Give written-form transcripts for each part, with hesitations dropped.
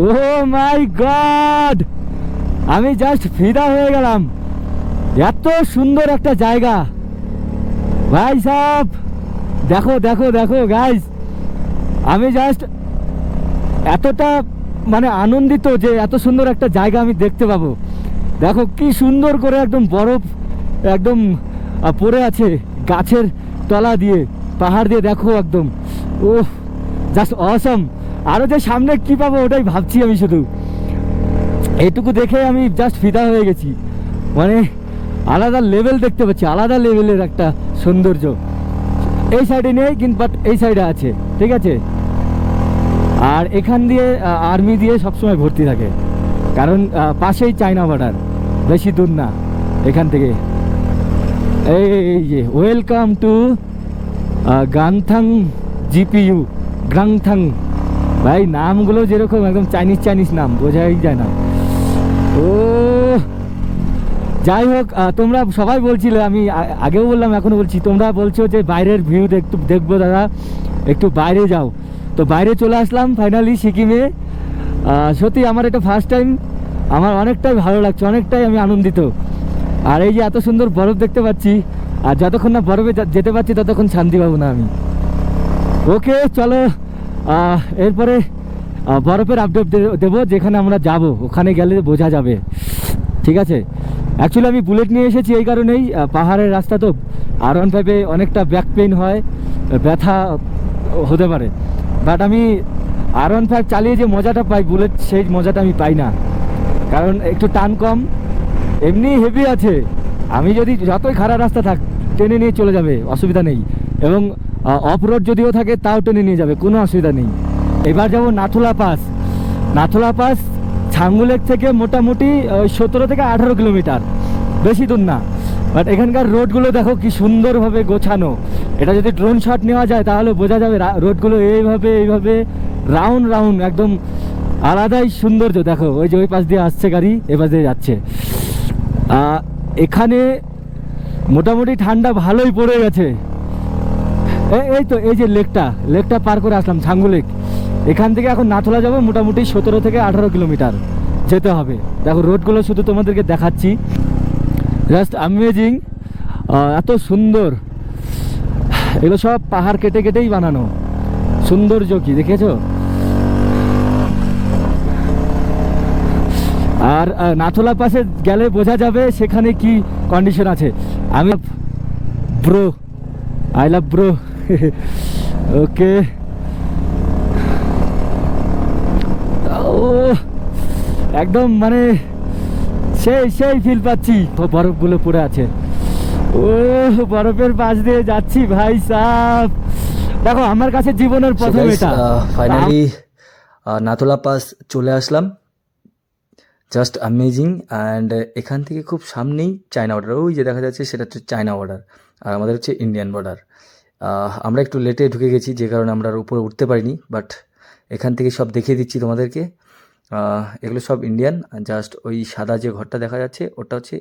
ও মাই god, আমি just ফিদা হয়ে গেলাম। এত সুন্দর একটা জায়গা ভাই সাহেব, দেখো দেখো দেখো গাইস, আমি জাস্ট এতটা মানে আনন্দিত যে এত সুন্দর একটা জায়গা আমি দেখতে পাবো। দেখো কি সুন্দর করে একদম বরফ একদম পড়ে আছে গাছের তলা দিয়ে, পাহাড় দিয়ে, দেখো একদম ওহ জাস্ট অসম। আরো যে সামনে কি পাবো ওটাই ভাবছি আমি, শুধু এইটুকু দেখে আমি জাস্ট ফিদা হয়ে গেছি। মানে আলাদা লেভেল দেখতে পাচ্ছি, আলাদা লেভেলের একটা সৌন্দর্য। এই সাইডে নেই কিন্তু, বাট এই সাইডে আছে, ঠিক আছে। আর এখান দিয়ে আর্মি দিয়ে সবসময় ভর্তি থাকে, কারণ পাশেই চায়না বর্ডার, বেশি দূর না এখান থেকে। এই যে ওয়েলকাম টু গাংথাং জিপিইউ, গাংথাং। ভাই নামগুলো যেরকম একদম চাইনিজ চাইনিজ নাম, বোঝাই যায় না। ও যাই হোক, তোমরা সবাই বলছিলে, আমি আগেও বললাম এখনো বলছি, তোমরা বলছো যে বাইরের ভিউ দেখবো দাদা, একটু বাইরে যাও। তো বাইরে চলে আসলাম ফাইনালি সিকিমে। সত্যি আমার এটা ফার্স্ট টাইম, আমার অনেকটাই ভালো লাগছে, অনেকটাই আমি আনন্দিত। আর এই যে এত সুন্দর বরফ দেখতে পাচ্ছি, আর যতক্ষণ না বরফে যেতে পারছি ততক্ষণ শান্তি পাবো না আমি। ওকে চলো, এরপরে বরফের আপডেট দেবো, যেখানে আমরা যাব ওখানে গেলে বোঝা যাবে, ঠিক আছে। অ্যাকচুয়ালি আমি বুলেট নিয়ে এসেছি এই কারণেই, পাহাড়ের রাস্তা তো R15 অনেকটা ব্যাক পেইন হয়, ব্যথা হতে পারে। বাট আমি R15 চালিয়ে যে মজাটা পাই বুলেট, সেই মজাটা আমি পাই না, কারণ একটু টান কম, এমনি হেভি আছে। আমি যদি যতই খারাপ রাস্তা থাক টেনে নিয়ে চলে যাবে, অসুবিধা নেই। এবং অফ রোড যদিও থাকে তাও টেনে নিয়ে যাবে, কোনো অসুবিধা নেই। এবার যাব নাথুলা পাস। নাথুলা পাস ছাঙ্গুলেক থেকে মোটামুটি 17 থেকে 18 কিলোমিটার, বেশি দূর না। বাট এখানকার রোডগুলো দেখো কি সুন্দরভাবে গোছানো। এটা যদি ড্রোন শট নেওয়া যায় তাহলে বোঝা যাবে রোডগুলো এইভাবে এইভাবে রাউন্ড রাউন্ড, একদম আলাদাই সৌন্দর্য। দেখো ওই যে ওই পাশ দিয়ে আসছে গাড়ি, এ পাশ দিয়ে যাচ্ছে। এখানে মোটামুটি ঠান্ডা ভালোই পড়ে গেছে। এই তো এই যে লেকটা পার করে আসলাম, ছাঙ্গু লেক। এখান থেকে এখন নাথুলা যাবো, মোটামুটি 17 থেকে 18 কিলোমিটার যেতে হবে। দেখো রোডগুলো শুধু তোমাদেরকে দেখাচ্ছি, জাস্ট অ্যামেজিং, এত সুন্দর। এগুলো সব পাহাড় কেটে কেটেই বানানো, সৌন্দর্য কি দেখেছো। আর নাথুলা পাশে গেলে বোঝা যাবে সেখানে কি কন্ডিশন আছে। আমি ব্রো, আই লাভ ব্রো। ওকে, ও একদম মানে সেই ফিল পাচ্ছি। বরফগুলো পড়ে আছে, ও বরফের পাশ দিয়ে যাচ্ছি ভাই সাহ। দেখো আমার কাছে জীবনের প্রথম এটা। ফাইনালি নাথুলা পাস চলে আসলাম, জাস্ট অ্যামেজিং। অ্যান্ড এখান থেকে খুব সামনেই চায়না বর্ডার, ওই যে দেখা যাচ্ছে সেটা হচ্ছে চায়না বর্ডার, আর আমাদের হচ্ছে ইন্ডিয়ান বর্ডার। আমরা একটু লেটে ঢুকে গেছি, যে কারণে আমরা আর উপরে উঠতে পারিনি। বাট এখান থেকে সব দেখিয়ে দিচ্ছি তোমাদেরকে। এগুলো সব ইন্ডিয়ান, জাস্ট ওই সাদা যে ঘরটা দেখা যাচ্ছে ওটা হচ্ছে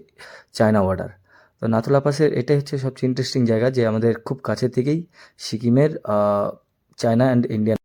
চায়না বর্ডার। তো নাথুলা পাসের এটাই হচ্ছে সবচেয়ে ইন্টারেস্টিং জায়গা, যে আমাদের খুব কাছে থেকেই সিকিমের চায়না অ্যান্ড ইন্ডিয়ান